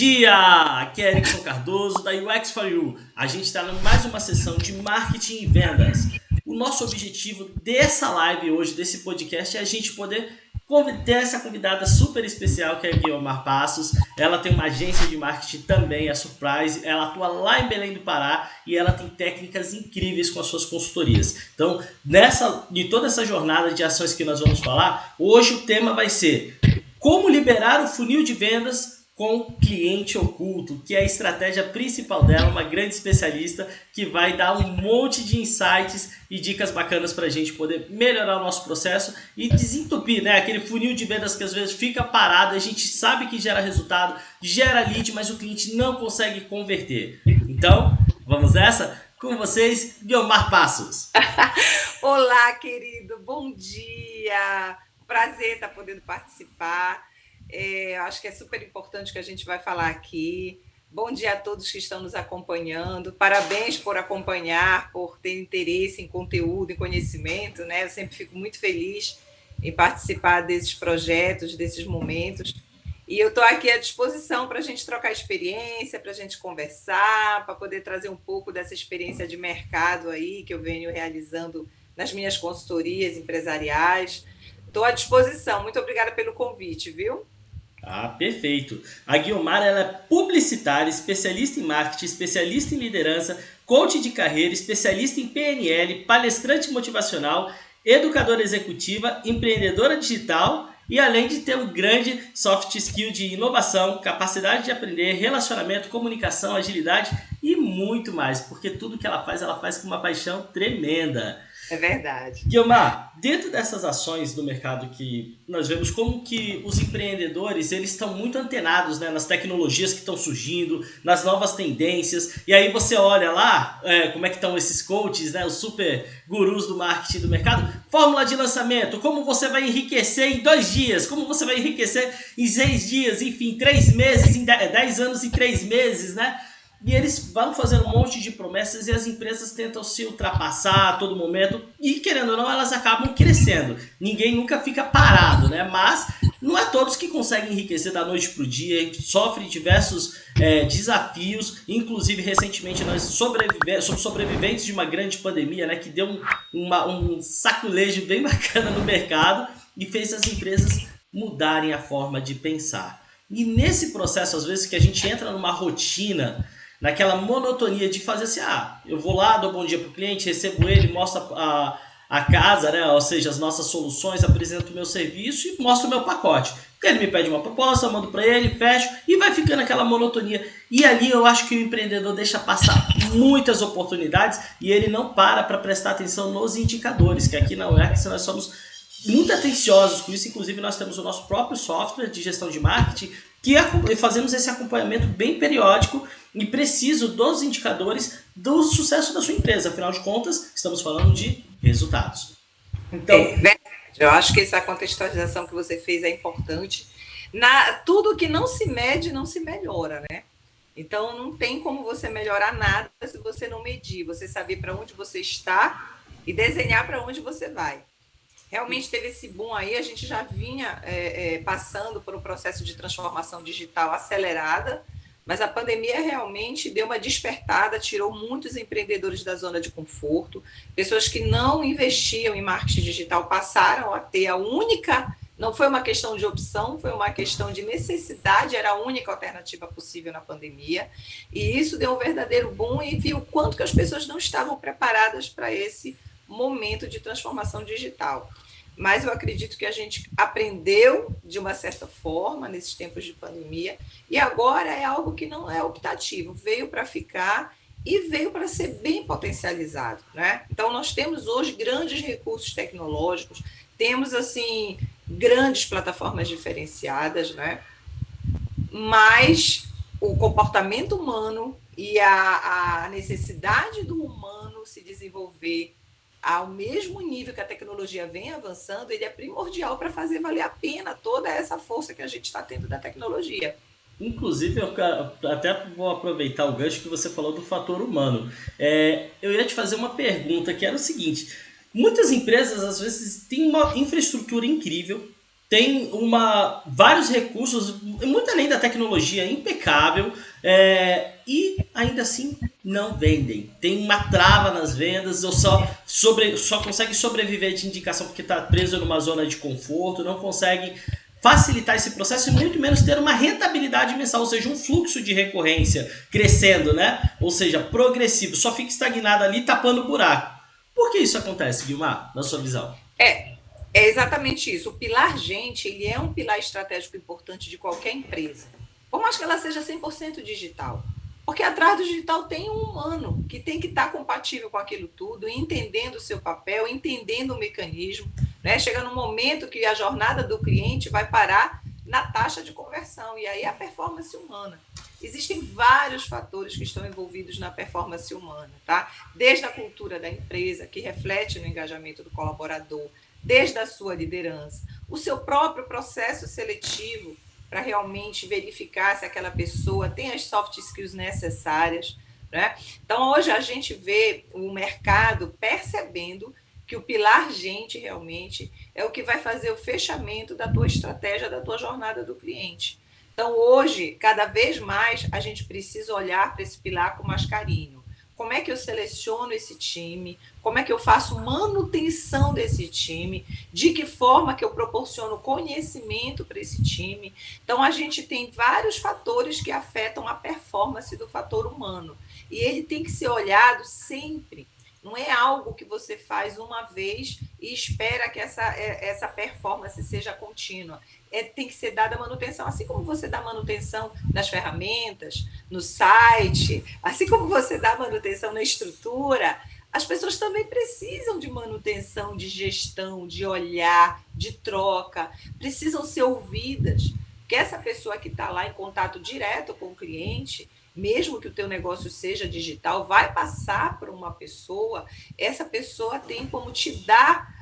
dia! Aqui é Erickson Cardoso da UX for You. A gente está em mais uma sessão de marketing e vendas. O nosso objetivo dessa live hoje, desse podcast, é a gente poder ter essa convidada super especial que é a Guiomar Passos. Ela tem uma agência de marketing também, a Surprise. Ela atua lá em Belém do Pará e ela tem técnicas incríveis com as suas consultorias. Então, de toda essa jornada de ações que nós vamos falar, hoje o tema vai ser como liberar o funil de vendas com cliente oculto, que é a estratégia principal dela, uma grande especialista que vai dar um monte de insights e dicas bacanas para a gente poder melhorar o nosso processo e desentupir, né? Aquele funil de vendas que às vezes fica parado, a gente sabe que gera resultado, gera lead, mas o cliente não consegue converter. Então, vamos nessa? Com vocês, Guiomar Passos. Olá, querido, bom dia! Prazer estar podendo participar. Acho que é super importante o que a gente vai falar aqui. Bom dia a todos que estão nos acompanhando. Parabéns por acompanhar, por ter interesse em conteúdo, em conhecimento, né? Eu sempre fico muito feliz em participar desses projetos, desses momentos. E eu estou aqui à disposição para a gente trocar experiência, para a gente conversar, para poder trazer um pouco dessa experiência de mercado aí que eu venho realizando nas minhas consultorias empresariais. Estou à disposição. Muito obrigada pelo convite, viu? Ah, perfeito. A Guiomar, ela é publicitária, especialista em marketing, especialista em liderança, coach de carreira, especialista em PNL, palestrante motivacional, educadora executiva, empreendedora digital e além de ter um grande soft skill de inovação, capacidade de aprender, relacionamento, comunicação, agilidade e muito mais, porque tudo que ela faz com uma paixão tremenda. É verdade. Guiomar, dentro dessas ações do mercado que nós vemos como que os empreendedores eles estão muito antenados, né, nas tecnologias que estão surgindo, nas novas tendências, e aí você olha lá como é que estão esses coaches, né, os super gurus do marketing do mercado, fórmula de lançamento, como você vai enriquecer em 2 dias, como você vai enriquecer em 6 dias, enfim, 3 meses, em 10 anos em 3 meses, né? E eles vão fazendo um monte de promessas e as empresas tentam se ultrapassar a todo momento e, querendo ou não, elas acabam crescendo. Ninguém nunca fica parado, né? Mas não é todos que conseguem enriquecer da noite para o dia, sofrem diversos desafios. Inclusive, recentemente, nós somos sobreviventes de uma grande pandemia, né? Que deu um saculejo bem bacana no mercado e fez as empresas mudarem a forma de pensar. E nesse processo, às vezes, que a gente entra numa rotina, naquela monotonia de fazer assim, eu vou lá, dou bom dia para o cliente, recebo ele, mostro a casa, né? Ou seja, as nossas soluções, apresento o meu serviço e mostro o meu pacote. Ele me pede uma proposta, eu mando para ele, fecho e vai ficando aquela monotonia. E ali eu acho que o empreendedor deixa passar muitas oportunidades e ele não para prestar atenção nos indicadores, que aqui na UX nós somos muito atenciosos com isso. Inclusive nós temos o nosso próprio software de gestão de marketing que fazemos esse acompanhamento bem periódico e preciso dos indicadores do sucesso da sua empresa. Afinal de contas, estamos falando de resultados. Então, verdade. Eu acho que essa contextualização que você fez é importante. Tudo que não se mede, não se melhora, né? Então, não tem como você melhorar nada se você não medir, você saber para onde você está e desenhar para onde você vai. Realmente teve esse boom aí, a gente já vinha passando por um processo de transformação digital acelerada, mas a pandemia realmente deu uma despertada, tirou muitos empreendedores da zona de conforto, pessoas que não investiam em marketing digital passaram a ter a única, não foi uma questão de opção, foi uma questão de necessidade, era a única alternativa possível na pandemia, e isso deu um verdadeiro boom e viu o quanto que as pessoas não estavam preparadas para esse momento de transformação digital. Mas eu acredito que a gente aprendeu de uma certa forma nesses tempos de pandemia e agora é algo que não é optativo, veio para ficar e veio para ser bem potencializado, né? Então nós temos hoje grandes recursos tecnológicos, temos assim grandes plataformas diferenciadas, né? Mas o comportamento humano e a necessidade do humano se desenvolver ao mesmo nível que a tecnologia vem avançando, ele é primordial para fazer valer a pena toda essa força que a gente está tendo da tecnologia. Inclusive, eu até vou aproveitar o gancho que você falou do fator humano. Eu ia te fazer uma pergunta que era o seguinte: muitas empresas, às vezes, têm uma infraestrutura incrível, tem vários recursos, muito além da tecnologia, impecável, e ainda assim não vendem. Tem uma trava nas vendas, ou só consegue sobreviver de indicação porque está preso numa zona de conforto, não consegue facilitar esse processo e muito menos ter uma rentabilidade mensal, ou seja, um fluxo de recorrência crescendo, né? Ou seja, progressivo, só fica estagnado ali tapando buraco. Por que isso acontece, Guilmar, na sua visão? É exatamente isso. O pilar gente, ele é um pilar estratégico importante de qualquer empresa. Por mais que ela seja 100% digital. Porque atrás do digital tem um humano que tem que estar compatível com aquilo tudo, entendendo o seu papel, entendendo o mecanismo. Né? Chega num momento que a jornada do cliente vai parar na taxa de conversão, e aí a performance humana. Existem vários fatores que estão envolvidos na performance humana, tá? Desde a cultura da empresa, que reflete no engajamento do colaborador, desde a sua liderança, o seu próprio processo seletivo para realmente verificar se aquela pessoa tem as soft skills necessárias, né? Então, hoje a gente vê o mercado percebendo que o pilar gente realmente é o que vai fazer o fechamento da tua estratégia, da tua jornada do cliente. Então, hoje, cada vez mais, a gente precisa olhar para esse pilar com mais carinho. Como é que eu seleciono esse time? Como é que eu faço manutenção desse time? De que forma que eu proporciono conhecimento para esse time? Então, a gente tem vários fatores que afetam a performance do fator humano. E ele tem que ser olhado sempre. Não é algo que você faz uma vez e espera que essa performance seja contínua. Tem que ser dada manutenção, assim como você dá manutenção nas ferramentas, no site, assim como você dá manutenção na estrutura, as pessoas também precisam de manutenção, de gestão, de olhar, de troca, precisam ser ouvidas. Porque essa pessoa que está lá em contato direto com o cliente, mesmo que o teu negócio seja digital, vai passar por uma pessoa, essa pessoa tem como te dar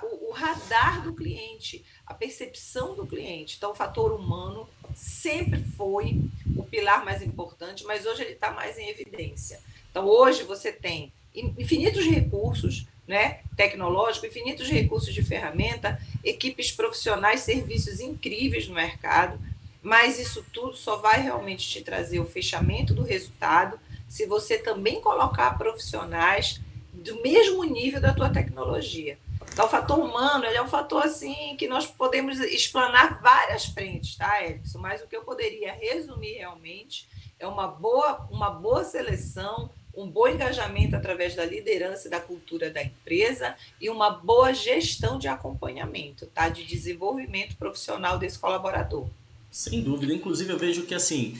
o radar do cliente, a percepção do cliente. Então, o fator humano sempre foi o pilar mais importante, mas hoje ele está mais em evidência. Então, hoje você tem infinitos recursos, né, tecnológicos, infinitos recursos de ferramenta, equipes profissionais, serviços incríveis no mercado, mas isso tudo só vai realmente te trazer o fechamento do resultado se você também colocar profissionais do mesmo nível da tua tecnologia. Então, o fator humano, ele é um fator assim que nós podemos explanar várias frentes, tá, Erickson? Mas o que eu poderia resumir realmente é uma boa seleção, um bom engajamento através da liderança e da cultura da empresa e uma boa gestão de acompanhamento, tá? De desenvolvimento profissional desse colaborador. Sem dúvida. Inclusive, eu vejo que, assim,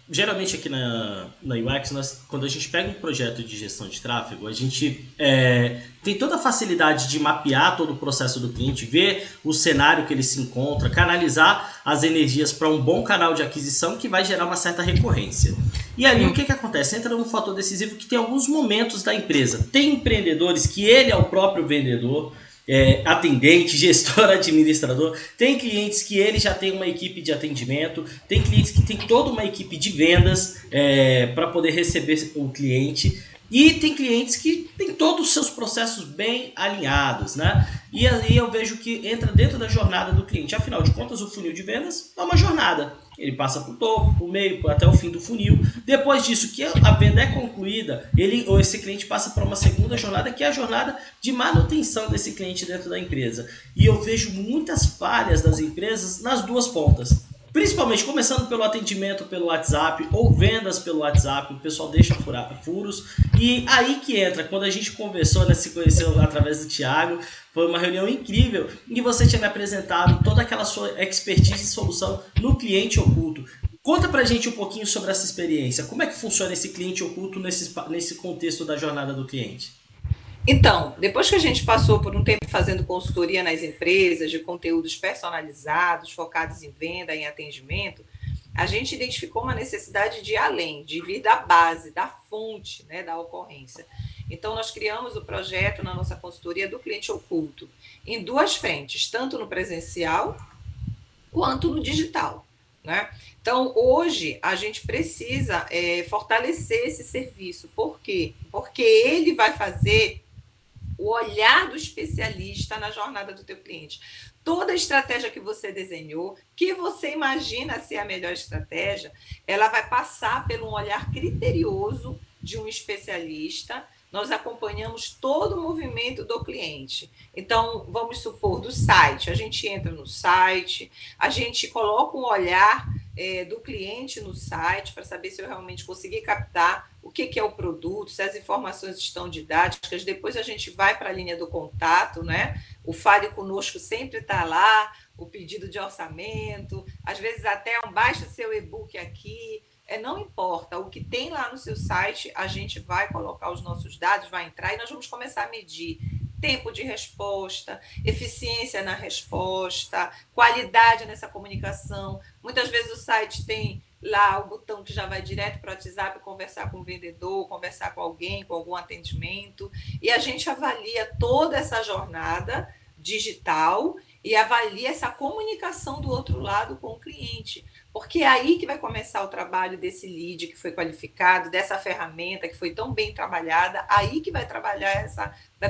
geralmente aqui na UX, quando a gente pega um projeto de gestão de tráfego, a gente tem toda a facilidade de mapear todo o processo do cliente, ver o cenário que ele se encontra, canalizar as energias para um bom canal de aquisição que vai gerar uma certa recorrência. E ali o que acontece? Entra num fator decisivo que tem alguns momentos da empresa. Tem empreendedores que ele é o próprio vendedor, atendente, gestor, administrador. Tem clientes que ele já tem uma equipe de atendimento, tem clientes que tem toda uma equipe de vendas para poder receber o cliente, e tem clientes que tem todos os seus processos bem alinhados, né? E aí eu vejo que entra dentro da jornada do cliente. Afinal de contas, o funil de vendas é uma jornada. Ele passa por topo, por meio, até o fim do funil. Depois disso, que a venda é concluída, esse cliente passa para uma segunda jornada, que é a jornada de manutenção desse cliente dentro da empresa. E eu vejo muitas falhas das empresas nas duas pontas. Principalmente começando pelo atendimento pelo WhatsApp ou vendas pelo WhatsApp, o pessoal deixa furos. E aí que entra, quando a gente conversou, né, se conheceu através do Thiago, foi uma reunião incrível em que você tinha me apresentado toda aquela sua expertise e solução no cliente oculto. Conta pra gente um pouquinho sobre essa experiência. Como é que funciona esse cliente oculto nesse contexto da jornada do cliente? Então, depois que a gente passou por um tempo fazendo consultoria nas empresas, de conteúdos personalizados, focados em venda, em atendimento, a gente identificou uma necessidade de ir além, de vir da base, da fonte, né, da ocorrência. Então, nós criamos o projeto na nossa consultoria do cliente oculto, em duas frentes, tanto no presencial quanto no digital, né? Então, hoje, a gente precisa fortalecer esse serviço. Por quê? Porque ele vai fazer o olhar do especialista na jornada do teu cliente. Toda a estratégia que você desenhou, que você imagina ser a melhor estratégia, ela vai passar por um olhar criterioso de um especialista. Nós acompanhamos todo o movimento do cliente. Então, vamos supor, do site, a gente entra no site, a gente coloca um olhar do cliente no site para saber se eu realmente consegui captar o que é o produto, se as informações estão didáticas. Depois a gente vai para a linha do contato, né? O Fale Conosco sempre está lá, o pedido de orçamento, às vezes até baixa seu e-book aqui. Não importa, o que tem lá no seu site, a gente vai colocar os nossos dados, vai entrar e nós vamos começar a medir tempo de resposta, eficiência na resposta, qualidade nessa comunicação. Muitas vezes o site tem lá o botão que já vai direto para o WhatsApp, conversar com o vendedor, conversar com alguém, com algum atendimento, e a gente avalia toda essa jornada digital e avalia essa comunicação do outro lado com o cliente. Porque é aí que vai começar o trabalho desse lead que foi qualificado, dessa ferramenta que foi tão bem trabalhada, aí que vai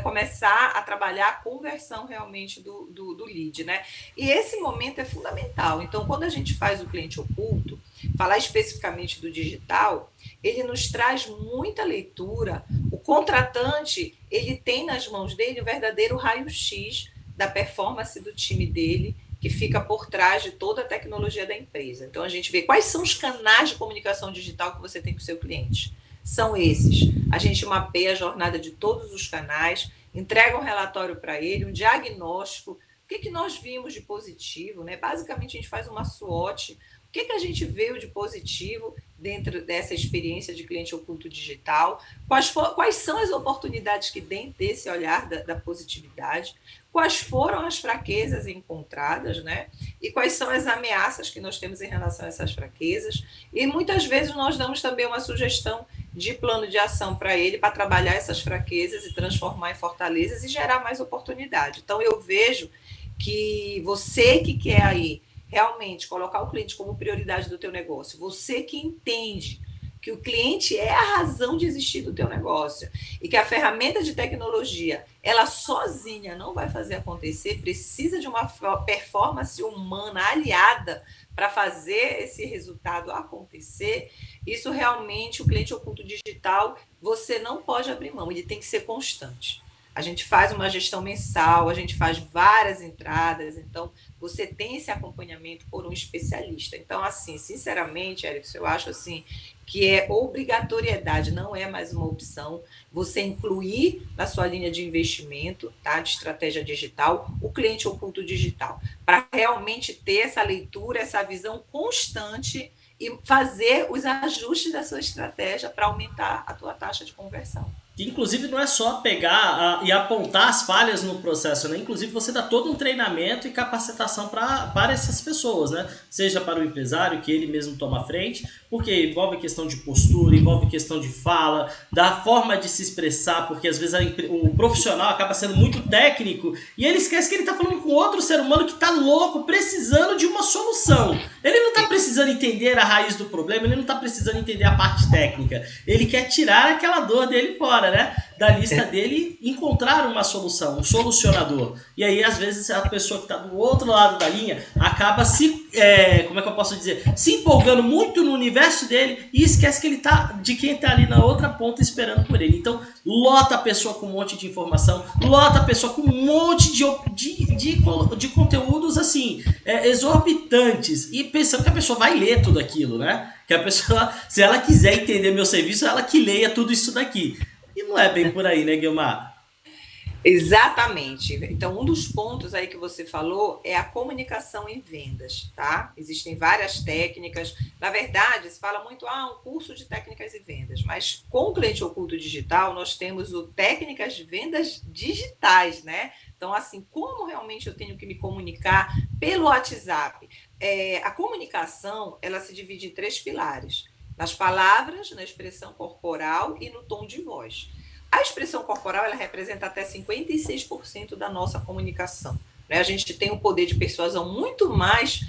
começar a trabalhar a conversão realmente do lead, né? E esse momento é fundamental. Então, quando a gente faz o cliente oculto, falar especificamente do digital, ele nos traz muita leitura. O contratante, ele tem nas mãos dele o verdadeiro raio-x da performance do time dele, que fica por trás de toda a tecnologia da empresa. Então, a gente vê quais são os canais de comunicação digital que você tem com o seu cliente. São esses. A gente mapeia a jornada de todos os canais, entrega um relatório para ele, um diagnóstico. O que nós vimos de positivo, né? Basicamente, a gente faz uma SWOT. O que a gente veio de positivo dentro dessa experiência de cliente oculto digital? Quais são as oportunidades que dentro desse olhar da positividade? Quais foram as fraquezas encontradas, né? E quais são as ameaças que nós temos em relação a essas fraquezas? E muitas vezes nós damos também uma sugestão de plano de ação para ele, para trabalhar essas fraquezas e transformar em fortalezas e gerar mais oportunidade. Então, eu vejo que você que quer aí realmente colocar o cliente como prioridade do teu negócio, você que entende que o cliente é a razão de existir do teu negócio e que a ferramenta de tecnologia, ela sozinha não vai fazer acontecer, precisa de uma performance humana aliada para fazer esse resultado acontecer. Isso realmente, o cliente oculto digital, você não pode abrir mão, ele tem que ser constante. A gente faz uma gestão mensal, a gente faz várias entradas, então você tem esse acompanhamento por um especialista. Então, assim, sinceramente, Érico, eu acho assim que é obrigatoriedade, não é mais uma opção, você incluir na sua linha de investimento, tá, de estratégia digital, o cliente oculto digital, para realmente ter essa leitura, essa visão constante e fazer os ajustes da sua estratégia para aumentar a tua taxa de conversão. Inclusive, não é só pegar e apontar as falhas no processo, né? Inclusive, você dá todo um treinamento e capacitação para essas pessoas, né? Seja para o empresário, que ele mesmo toma a frente, porque envolve questão de postura, envolve questão de fala, da forma de se expressar, porque às vezes o profissional acaba sendo muito técnico e ele esquece que ele está falando com outro ser humano que está louco, precisando de uma solução. Ele não está precisando entender a raiz do problema, ele não está precisando entender a parte técnica. Ele quer tirar aquela dor dele fora, né? Da lista dele, encontrar uma solução, um solucionador. E aí, às vezes, a pessoa que está do outro lado da linha acaba como é que eu posso dizer? Se empolgando muito no universo dele e esquece que ele tá de quem está ali na outra ponta esperando por ele. Então, lota a pessoa com um monte de informação, lota a pessoa com um monte de conteúdos assim, exorbitantes, e pensando que a pessoa vai ler tudo aquilo, né? Que a pessoa, se ela quiser entender meu serviço, ela que leia tudo isso daqui. E não é bem por aí, né, Guilmar? Exatamente. Então, um dos pontos aí que você falou é a comunicação em vendas, tá? Existem várias técnicas. Na verdade, se fala muito, um curso de técnicas e vendas, mas com o cliente oculto digital, nós temos o técnicas de vendas digitais, né? Então, assim, como realmente eu tenho que me comunicar pelo WhatsApp? A comunicação, ela se divide em 3 pilares. Nas palavras, na expressão corporal e no tom de voz. A expressão corporal, ela representa até 56% da nossa comunicação, né? A gente tem um poder de persuasão muito mais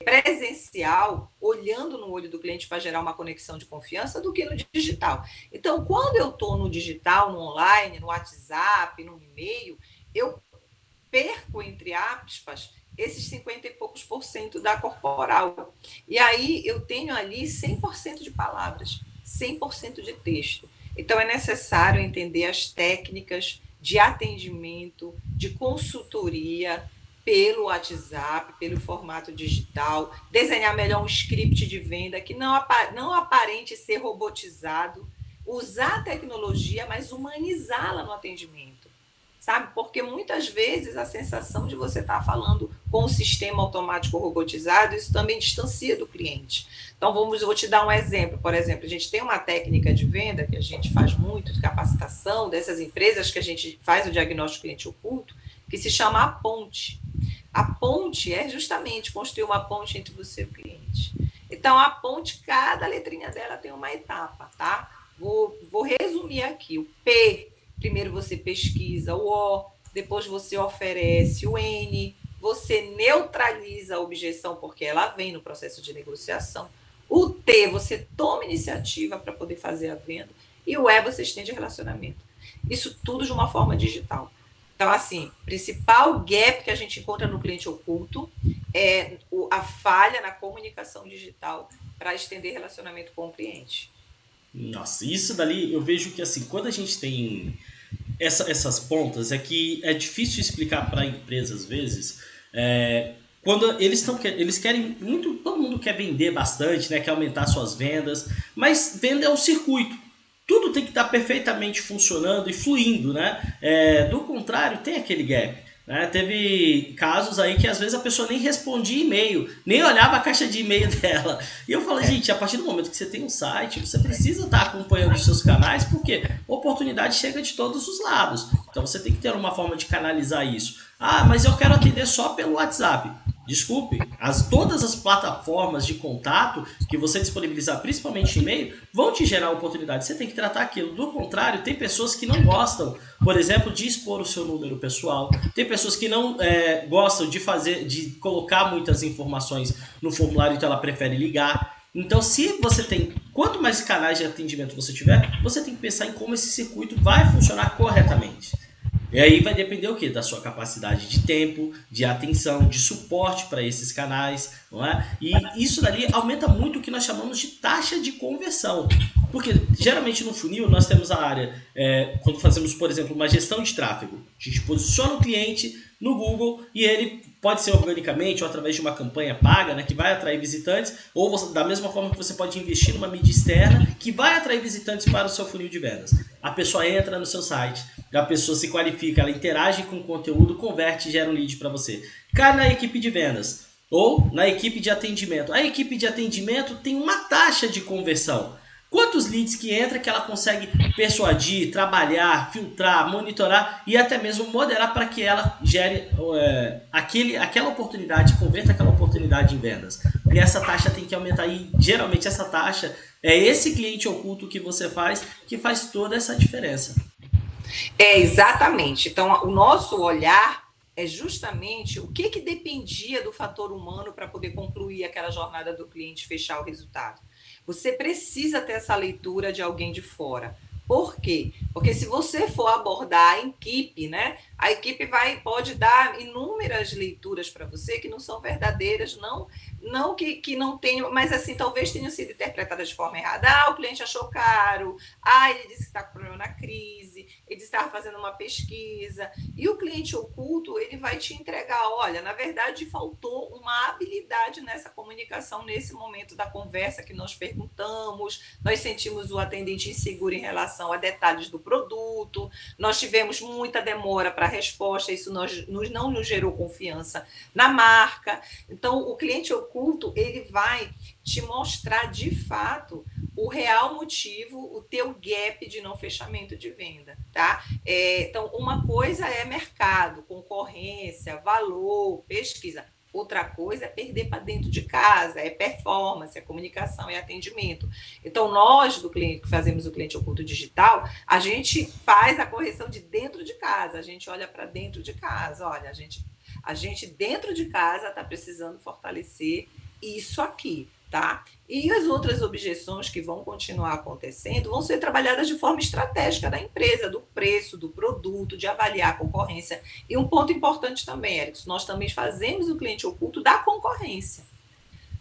presencial, olhando no olho do cliente para gerar uma conexão de confiança, do que no digital. Então, quando eu estou no digital, no online, no WhatsApp, no e-mail, eu perco, entre aspas, esses 50 e poucos por cento da corporal. E aí eu tenho ali 100% de palavras, 100% de texto. Então é necessário entender as técnicas de atendimento, de consultoria pelo WhatsApp, pelo formato digital, desenhar melhor um script de venda que não aparente ser robotizado, usar a tecnologia, mas humanizá-la no atendimento. Sabe? Porque muitas vezes a sensação de você estar falando com o sistema automático robotizado, isso também distancia do cliente. Então, vou te dar um exemplo. Por exemplo, a gente tem uma técnica de venda que a gente faz muito, de capacitação dessas empresas que a gente faz o diagnóstico cliente oculto, que se chama a ponte. A ponte é justamente construir uma ponte entre você e o cliente. Então, a ponte, cada letrinha dela tem uma etapa, tá? Vou resumir aqui. O P, primeiro você pesquisa, o O, depois você oferece, o N, você neutraliza a objeção, porque ela vem no processo de negociação. O T, você toma iniciativa para poder fazer a venda. E o E, você estende relacionamento. Isso tudo de uma forma digital. Então, assim, o principal gap que a gente encontra no cliente oculto é a falha na comunicação digital para estender relacionamento com o cliente. Nossa, isso dali eu vejo que assim, quando a gente tem essas pontas, é que é difícil explicar para a empresa às vezes. Quando eles querem muito, todo mundo quer vender bastante, né, quer aumentar suas vendas, mas venda é um circuito. Tudo tem que estar perfeitamente funcionando e fluindo, né? Do contrário, tem aquele gap. Né? Teve casos aí que às vezes a pessoa nem respondia e-mail, nem olhava a caixa de e-mail dela. E eu falo, gente, a partir do momento que você tem um site, você precisa estar acompanhando os seus canais, porque a oportunidade chega de todos os lados. Então você tem que ter uma forma de canalizar isso. Ah, mas eu quero atender só pelo WhatsApp. Desculpe, todas as plataformas de contato que você disponibilizar, principalmente e-mail, vão te gerar oportunidade. Você tem que tratar aquilo. Do contrário, tem pessoas que não gostam, por exemplo, de expor o seu número pessoal. Tem pessoas que não gostam de colocar muitas informações no formulário, então ela prefere ligar. Então, se você tem, quanto mais canais de atendimento você tiver, você tem que pensar em como esse circuito vai funcionar corretamente. E aí vai depender o quê? Da sua capacidade de tempo, de atenção, de suporte para esses canais, não é? E isso dali aumenta muito o que nós chamamos de taxa de conversão. Porque geralmente no funil nós temos a área, quando fazemos, por exemplo, uma gestão de tráfego, a gente posiciona o cliente no Google e ele pode ser organicamente ou através de uma campanha paga, né, que vai atrair visitantes, ou você, da mesma forma que você pode investir numa mídia externa que vai atrair visitantes para o seu funil de vendas. A pessoa entra no seu site, a pessoa se qualifica, ela interage com o conteúdo, converte e gera um lead para você. Cai na equipe de vendas ou na equipe de atendimento. A equipe de atendimento tem uma taxa de conversão. Quantos leads que entra que ela consegue persuadir, trabalhar, filtrar, monitorar e até mesmo moderar para que ela gere aquela oportunidade, converta aquela oportunidade em vendas. E essa taxa tem que aumentar e geralmente essa taxa é esse cliente oculto que você faz que faz toda essa diferença. Exatamente. Então, o nosso olhar é justamente o que dependia do fator humano para poder concluir aquela jornada do cliente, fechar o resultado. Você precisa ter essa leitura de alguém de fora. Por quê? Porque se você for abordar a equipe, né, a equipe pode dar inúmeras leituras para você que não são verdadeiras, não que não tenham, mas assim, talvez tenham sido interpretadas de forma errada. Ah, o cliente achou caro, ele disse que está com problema na crise, ele disse que estava fazendo uma pesquisa. E o cliente oculto, ele vai te entregar, olha, na verdade faltou uma habilidade nessa comunicação, nesse momento da conversa que nós perguntamos, nós sentimos o atendente inseguro em relação a detalhes do produto, nós tivemos muita demora para a resposta, isso não nos gerou confiança na marca. Então, o cliente oculto, ele vai te mostrar de fato o real motivo, o teu gap de não fechamento de venda, tá? Então, uma coisa é mercado, concorrência, valor, pesquisa. Outra coisa é perder para dentro de casa, é performance, é comunicação, é atendimento. Então, nós do cliente que fazemos o cliente oculto digital, a gente faz a correção de dentro de casa, a gente olha para dentro de casa, olha, A gente, dentro de casa, está precisando fortalecer isso aqui, tá? E as outras objeções que vão continuar acontecendo vão ser trabalhadas de forma estratégica da empresa, do preço, do produto, de avaliar a concorrência. E um ponto importante também, Erickson, nós também fazemos o cliente oculto da concorrência.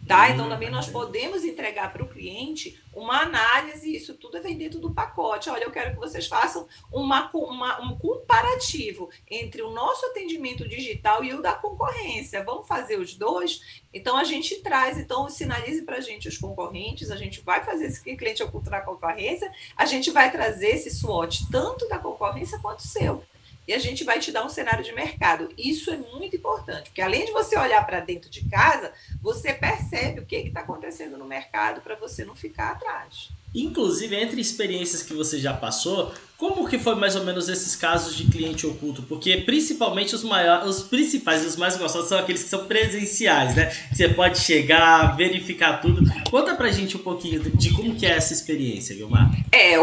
Tá? Então, também nós podemos entregar para o cliente uma análise, isso tudo vem dentro do pacote. Olha, eu quero que vocês façam um comparativo entre o nosso atendimento digital e o da concorrência. Vamos fazer os dois? Então, a gente traz, então, sinalize para a gente os concorrentes, a gente vai fazer esse cliente ocultar a concorrência, a gente vai trazer esse SWOT tanto da concorrência quanto o seu. E a gente vai te dar um cenário de mercado. Isso é muito importante, porque além de você olhar para dentro de casa, você percebe o que está acontecendo no mercado para você não ficar atrás. Inclusive, entre experiências que você já passou, como que foi mais ou menos esses casos de cliente oculto? Porque principalmente os principais e os mais gostosos são aqueles que são presenciais, né? Você pode chegar, verificar tudo. Conta pra gente um pouquinho de como que é essa experiência, Guilmar.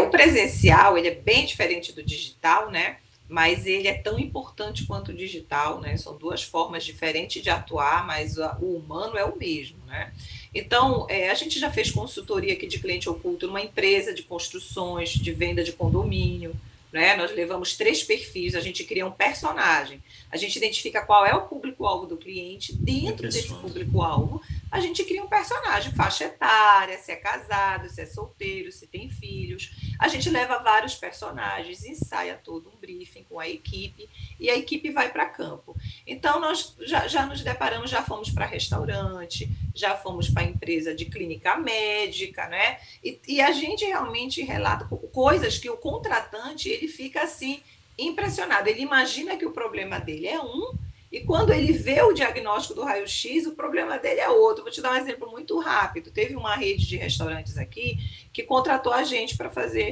O presencial, ele é bem diferente do digital, né? Mas ele é tão importante quanto o digital, né? São duas formas diferentes de atuar, mas o humano é o mesmo, né? Então, a gente já fez consultoria aqui de cliente oculto numa empresa de construções, de venda de condomínio, né? Nós levamos 3 perfis, a gente cria um personagem, a gente identifica qual é o público-alvo do cliente, dentro desse público-alvo, a gente cria um personagem, faixa etária, se é casado, se é solteiro, se tem filhos. A gente leva vários personagens, ensaia todo um briefing com a equipe e a equipe vai para campo. Então, nós já nos deparamos, já fomos para restaurante, já fomos para empresa de clínica médica, né? E a gente realmente relata coisas que o contratante ele fica assim impressionado. Ele imagina que o problema dele é e quando ele vê o diagnóstico do raio-x, o problema dele é outro. Vou te dar um exemplo muito rápido. Teve uma rede de restaurantes aqui que contratou a gente para fazer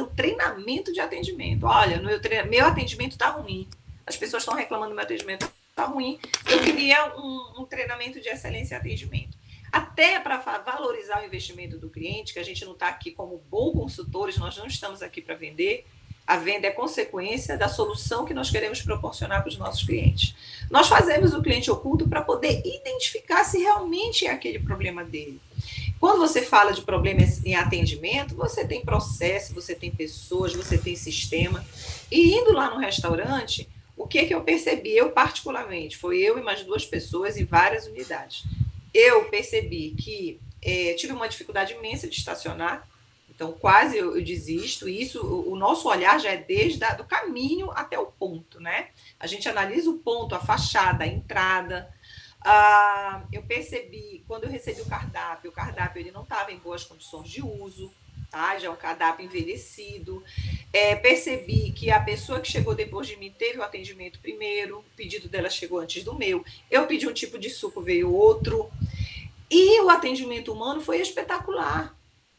o treinamento de atendimento. Olha, meu atendimento está ruim. As pessoas estão reclamando do meu atendimento está ruim. Eu queria um treinamento de excelência em atendimento. Até para valorizar o investimento do cliente, que a gente não está aqui como bons consultores, nós não estamos aqui para vender. A venda é consequência da solução que nós queremos proporcionar para os nossos clientes. Nós fazemos o cliente oculto para poder identificar se realmente é aquele problema dele. Quando você fala de problemas em atendimento, você tem processo, você tem pessoas, você tem sistema. E indo lá no restaurante, o que eu percebi? Eu particularmente, foi eu e mais 2 pessoas em várias unidades. Eu percebi que tive uma dificuldade imensa de estacionar. Então, quase eu desisto. Isso, o nosso olhar já é desde o caminho até o ponto, né? A gente analisa o ponto, a fachada, a entrada. Eu percebi, quando eu recebi o cardápio ele não estava em boas condições de uso, tá? Já é um cardápio envelhecido. Percebi que a pessoa que chegou depois de mim teve o atendimento primeiro, o pedido dela chegou antes do meu. Eu pedi um tipo de suco, veio outro. E o atendimento humano foi espetacular.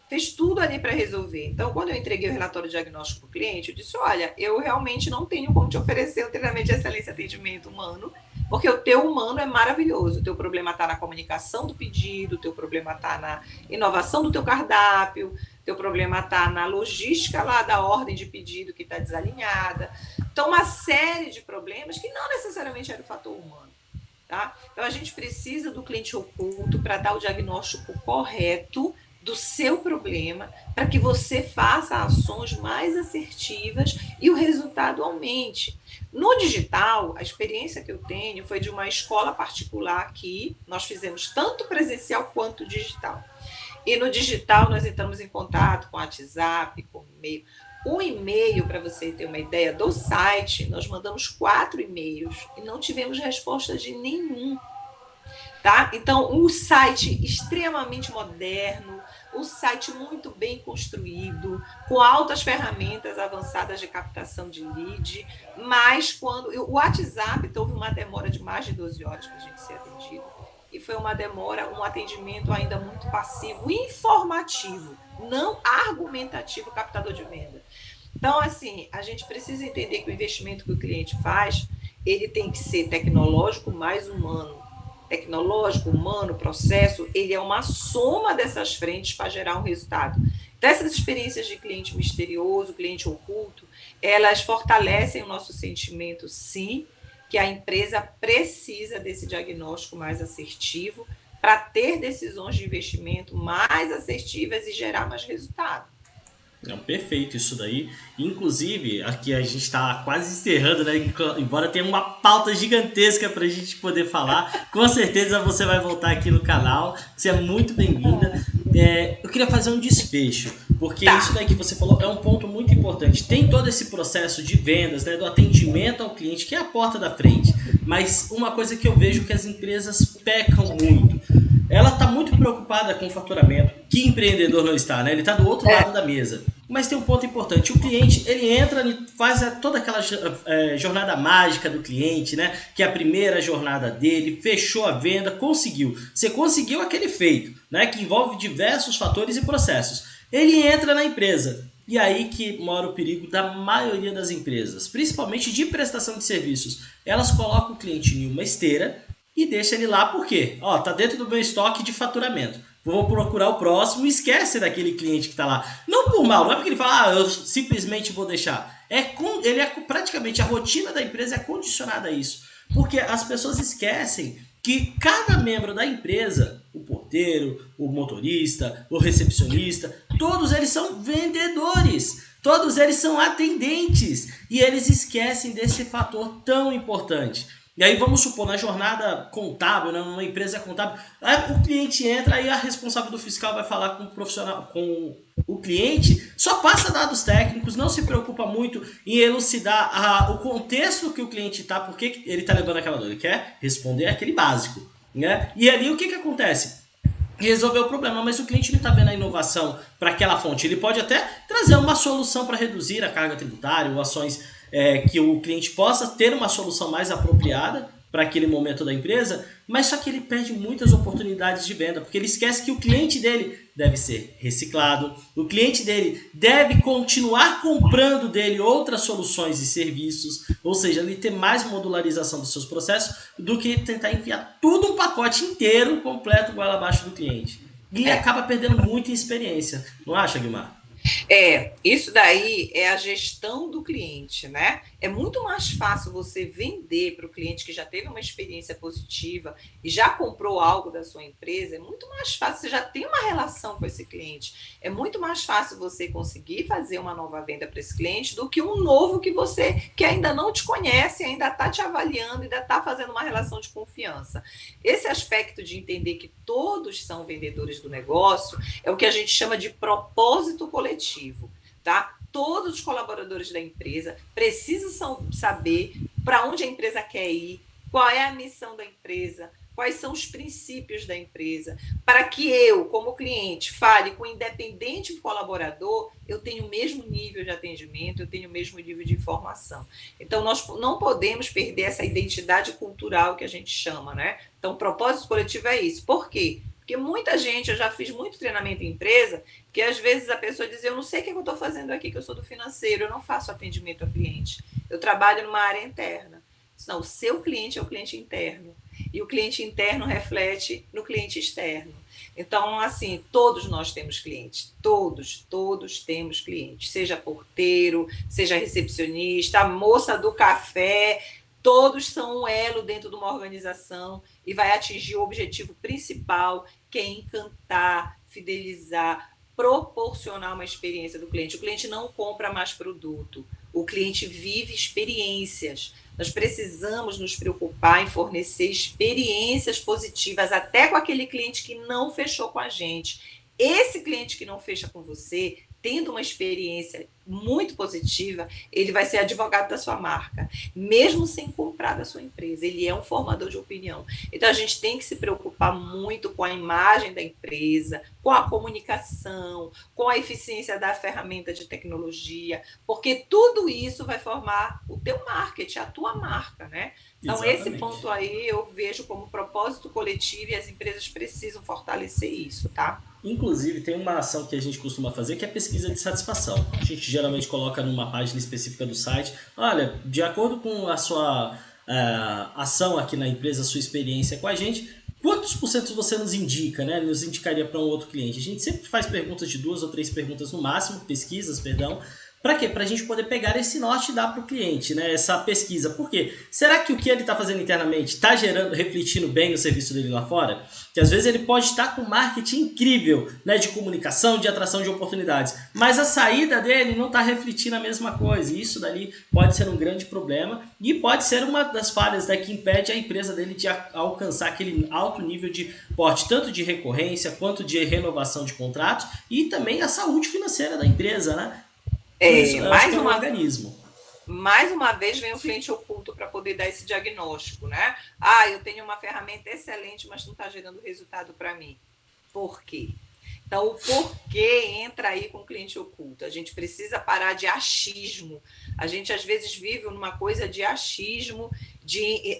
Fez tudo ali para resolver. Então, quando eu entreguei o relatório diagnóstico para o cliente, eu disse, olha, eu realmente não tenho como te oferecer um treinamento de excelência em atendimento humano, porque o teu humano é maravilhoso. O teu problema está na comunicação do pedido, o teu problema está na inovação do teu cardápio, o teu problema está na logística lá da ordem de pedido que está desalinhada. Então, uma série de problemas que não necessariamente era o fator humano. Tá? Então, a gente precisa do cliente oculto para dar o diagnóstico correto do seu problema, para que você faça ações mais assertivas e o resultado aumente. No digital, a experiência que eu tenho foi de uma escola particular que nós fizemos tanto presencial quanto digital. E no digital nós entramos em contato com o WhatsApp, com o e-mail. O e-mail, para você ter uma ideia do site, nós mandamos 4 e-mails e não tivemos resposta de nenhum. Tá? Então, um site extremamente moderno, um site muito bem construído, com altas ferramentas avançadas de captação de lead, mas quando o WhatsApp houve uma demora de mais de 12 horas para a gente ser atendido, e foi uma demora, um atendimento ainda muito passivo, informativo, não argumentativo, captador de venda. Então, assim, a gente precisa entender que o investimento que o cliente faz, ele tem que ser tecnológico mais humano. Tecnológico, humano, processo, ele é uma soma dessas frentes para gerar um resultado. Então, essas experiências de cliente misterioso, cliente oculto, elas fortalecem o nosso sentimento, sim, que a empresa precisa desse diagnóstico mais assertivo para ter decisões de investimento mais assertivas e gerar mais resultado. Não, perfeito isso daí. Inclusive, aqui a gente está quase encerrando, né? Embora tenha uma pauta gigantesca para a gente poder falar. Com certeza você vai voltar aqui no canal. Você é muito bem-vinda. Eu queria fazer um desfecho, porque isso daí que você falou é um ponto muito importante. Tem todo esse processo de vendas, né, do atendimento ao cliente, que é a porta da frente. Mas uma coisa que eu vejo que as empresas pecam muito. Ela está muito preocupada com o faturamento. Que empreendedor não está, né? Ele está do outro lado da mesa. Mas tem um ponto importante. O cliente, ele entra e faz toda aquela jornada mágica do cliente, né? Que é a primeira jornada dele, fechou a venda, conseguiu. Você conseguiu aquele feito, né? Que envolve diversos fatores e processos. Ele entra na empresa. E aí que mora o perigo da maioria das empresas, principalmente de prestação de serviços. Elas colocam o cliente em uma esteira e deixa ele lá por quê? Ó, tá dentro do meu estoque de faturamento. Vou procurar o próximo e esquece daquele cliente que está lá. Não por mal, não é porque ele fala, eu simplesmente vou deixar. Praticamente a rotina da empresa é condicionada a isso. Porque as pessoas esquecem que cada membro da empresa, o porteiro, o motorista, o recepcionista, todos eles são vendedores. Todos eles são atendentes. E eles esquecem desse fator tão importante. E aí vamos supor, na jornada contábil, né, numa empresa contábil, o cliente entra, aí a responsável do fiscal vai falar com o profissional, com o cliente, só passa dados técnicos, não se preocupa muito em elucidar o contexto que o cliente está, por que ele está levando aquela dor, ele quer responder aquele básico, né? E ali o que acontece? Resolver o problema, mas o cliente não está vendo a inovação para aquela fonte. Ele pode até trazer uma solução para reduzir a carga tributária ou ações que o cliente possa ter uma solução mais apropriada para aquele momento da empresa, mas só que ele perde muitas oportunidades de venda, porque ele esquece que o cliente dele deve ser reciclado, o cliente dele deve continuar comprando dele outras soluções e serviços, ou seja, ele ter mais modularização dos seus processos do que tentar enfiar tudo um pacote inteiro, completo, goela abaixo do cliente. E acaba perdendo muita experiência. Não acha, Guimar? Isso daí é a gestão do cliente, né? É muito mais fácil você vender para o cliente que já teve uma experiência positiva e já comprou algo da sua empresa, é muito mais fácil, você já tem uma relação com esse cliente, é muito mais fácil você conseguir fazer uma nova venda para esse cliente do que um novo que ainda não te conhece, ainda está te avaliando, ainda está fazendo uma relação de confiança. Esse aspecto de entender que todos são vendedores do negócio é o que a gente chama de propósito coletivo, tá? Todos os colaboradores da empresa precisam saber para onde a empresa quer ir, qual é a missão da empresa, quais são os princípios da empresa, para que eu, como cliente, fale com o independente colaborador, eu tenho o mesmo nível de atendimento, eu tenho o mesmo nível de informação. Então, nós não podemos perder essa identidade cultural que a gente chama, né? Então, o propósito coletivo é isso. Por quê? Porque muita gente, eu já fiz muito treinamento em empresa, que às vezes a pessoa diz, eu não sei o que eu estou fazendo aqui, que eu sou do financeiro, eu não faço atendimento ao cliente, eu trabalho numa área interna. Não, o seu cliente é o cliente interno, e o cliente interno reflete no cliente externo. Então, assim, todos nós temos clientes, todos temos clientes, seja porteiro, seja recepcionista, a moça do café, todos são um elo dentro de uma organização e vai atingir o objetivo principal, que é encantar, fidelizar, proporcionar uma experiência do cliente. O cliente não compra mais produto, o cliente vive experiências. Nós precisamos nos preocupar em fornecer experiências positivas até com aquele cliente que não fechou com a gente. Esse cliente que não fecha com você, tendo uma experiência muito positiva, ele vai ser advogado da sua marca, mesmo sem comprar da sua empresa. Ele é um formador de opinião. Então, a gente tem que se preocupar muito com a imagem da empresa, com a comunicação, com a eficiência da ferramenta de tecnologia, porque tudo isso vai formar o teu marketing, a tua marca, né? Então, exatamente. Esse ponto aí eu vejo como propósito coletivo e as empresas precisam fortalecer isso, tá? Inclusive, tem uma ação que a gente costuma fazer que é pesquisa de satisfação. A gente geralmente coloca numa página específica do site, olha, de acordo com a sua ação aqui na empresa, a sua experiência com a gente, quantos por cento você nos indica, né? Nos indicaria para um outro cliente? A gente sempre faz perguntas de 2 ou 3 perguntas no máximo, pesquisas, perdão, Para quê? Para a gente poder pegar esse norte e dar para o cliente, né? Essa pesquisa. Por quê? Será que o que ele está fazendo internamente está gerando, refletindo bem no serviço dele lá fora? Que às vezes ele pode estar com marketing incrível, né? De comunicação, de atração de oportunidades, mas a saída dele não está refletindo a mesma coisa. E isso dali pode ser um grande problema e pode ser uma das falhas, né, que impede a empresa dele de alcançar aquele alto nível de porte, tanto de recorrência quanto de renovação de contratos e também a saúde financeira da empresa, né? Mais uma vez vem o cliente oculto para poder dar esse diagnóstico, né? Eu tenho uma ferramenta excelente, mas não está gerando resultado para mim. Por quê? Então, o porquê entra aí com o cliente oculto. A gente precisa parar de achismo. A gente, às vezes, vive numa coisa de achismo,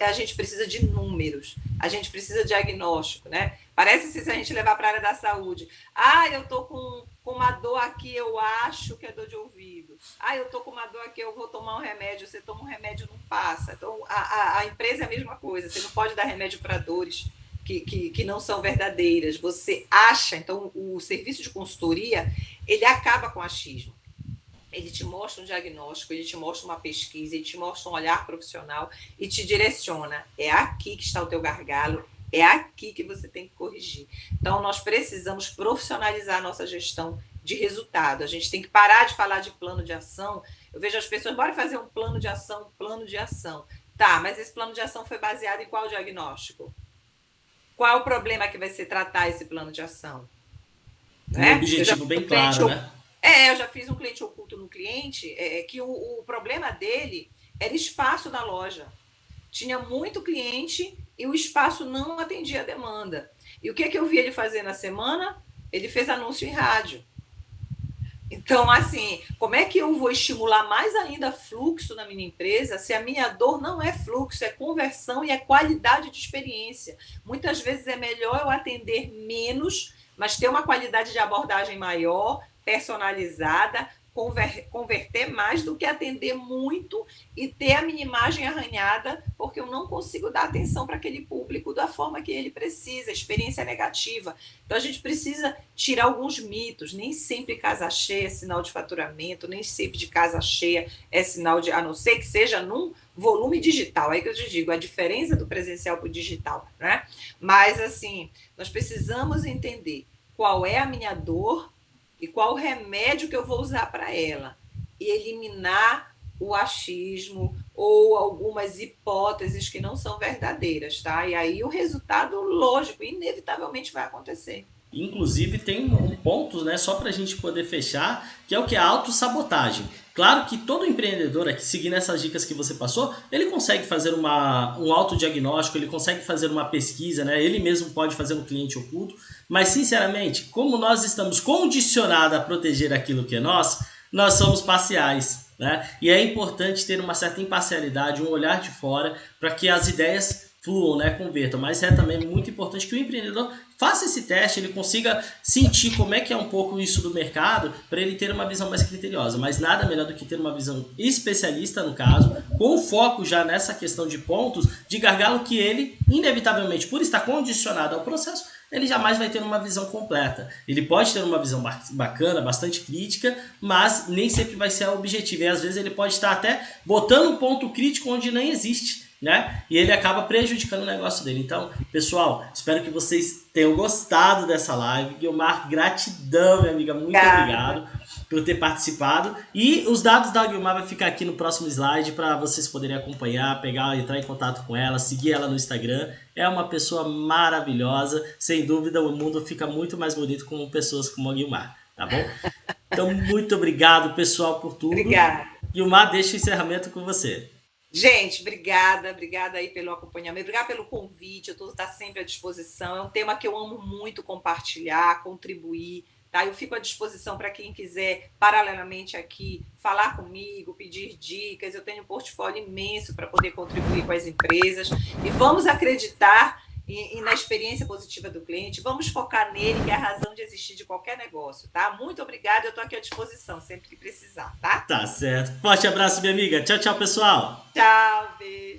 a gente precisa de números, a gente precisa de diagnóstico, né? Parece se a gente levar para a área da saúde. Eu estou com uma dor aqui, eu acho que é dor de ouvido. Eu estou com uma dor aqui, eu vou tomar um remédio. Você toma um remédio, não passa. Então, a empresa é a mesma coisa. Você não pode dar remédio para dores que não são verdadeiras. Você acha. Então, o serviço de consultoria, ele acaba com o achismo. Ele te mostra um diagnóstico, ele te mostra uma pesquisa, ele te mostra um olhar profissional e te direciona. É aqui que está o teu gargalo, é aqui que você tem que corrigir. Então, nós precisamos profissionalizar a nossa gestão de resultado. A gente tem que parar de falar de plano de ação. Eu vejo as pessoas, bora fazer um plano de ação, Tá, mas esse plano de ação foi baseado em qual diagnóstico? Qual é o problema que vai ser tratar esse plano de ação? Um objetivo bem claro, né? Eu já fiz um cliente oculto no cliente, que o problema dele era espaço na loja. Tinha muito cliente e o espaço não atendia a demanda. E o que eu vi ele fazer na semana? Ele fez anúncio em rádio. Então, assim, como é que eu vou estimular mais ainda fluxo na minha empresa se a minha dor não é fluxo, é conversão e é qualidade de experiência? Muitas vezes é melhor eu atender menos, mas ter uma qualidade de abordagem maior, personalizada, converter mais do que atender muito e ter a minha imagem arranhada, porque eu não consigo dar atenção para aquele público da forma que ele precisa, experiência negativa. Então, a gente precisa tirar alguns mitos. Nem sempre casa cheia é sinal de faturamento, nem sempre de casa cheia é sinal de... A não ser que seja num volume digital. Aí que eu te digo, a diferença do presencial para o digital, né? Mas, assim, nós precisamos entender qual é a minha dor e qual o remédio que eu vou usar para ela. E eliminar o achismo ou algumas hipóteses que não são verdadeiras, tá? E aí o resultado, lógico, inevitavelmente vai acontecer. Inclusive tem um ponto, né, só para a gente poder fechar, que é o que é a autossabotagem. Claro que todo empreendedor aqui, seguindo essas dicas que você passou, ele consegue fazer um autodiagnóstico, ele consegue fazer uma pesquisa, né? Ele mesmo pode fazer um cliente oculto, mas sinceramente, como nós estamos condicionados a proteger aquilo que é nosso, nós somos parciais, né? E é importante ter uma certa imparcialidade, um olhar de fora, para que as ideias fluam, né, convertam, mas é também muito importante que o empreendedor faça esse teste, ele consiga sentir como é que é um pouco isso do mercado, para ele ter uma visão mais criteriosa, mas nada melhor do que ter uma visão especialista no caso, com foco já nessa questão de pontos de gargalo que ele, inevitavelmente, por estar condicionado ao processo, ele jamais vai ter uma visão completa. Ele pode ter uma visão bacana, bastante crítica, mas nem sempre vai ser a objetiva, e às vezes ele pode estar até botando um ponto crítico onde nem existe, né? E ele acaba prejudicando o negócio dele. Então, pessoal, espero que vocês tenham gostado dessa live. Guilmar, gratidão, minha amiga, muito obrigado por ter participado. E os dados da Guilmar vai ficar aqui no próximo slide para vocês poderem acompanhar, entrar em contato com ela, seguir ela no Instagram. É uma pessoa maravilhosa, sem dúvida o mundo fica muito mais bonito com pessoas como a Guilmar, tá bom? Então, muito obrigado, pessoal, por tudo. Obrigada. Guilmar, deixa o encerramento com você. Gente, obrigada aí pelo acompanhamento, obrigada pelo convite, eu estou sempre à disposição, é um tema que eu amo muito compartilhar, contribuir, tá? Eu fico à disposição para quem quiser, paralelamente aqui, falar comigo, pedir dicas, eu tenho um portfólio imenso para poder contribuir com as empresas, e vamos acreditar e na experiência positiva do cliente, vamos focar nele, que é a razão de existir de qualquer negócio, tá? Muito obrigada, eu estou aqui à disposição, sempre que precisar, tá? Tá certo. Forte abraço, minha amiga. Tchau, tchau, pessoal. Tchau, beijo.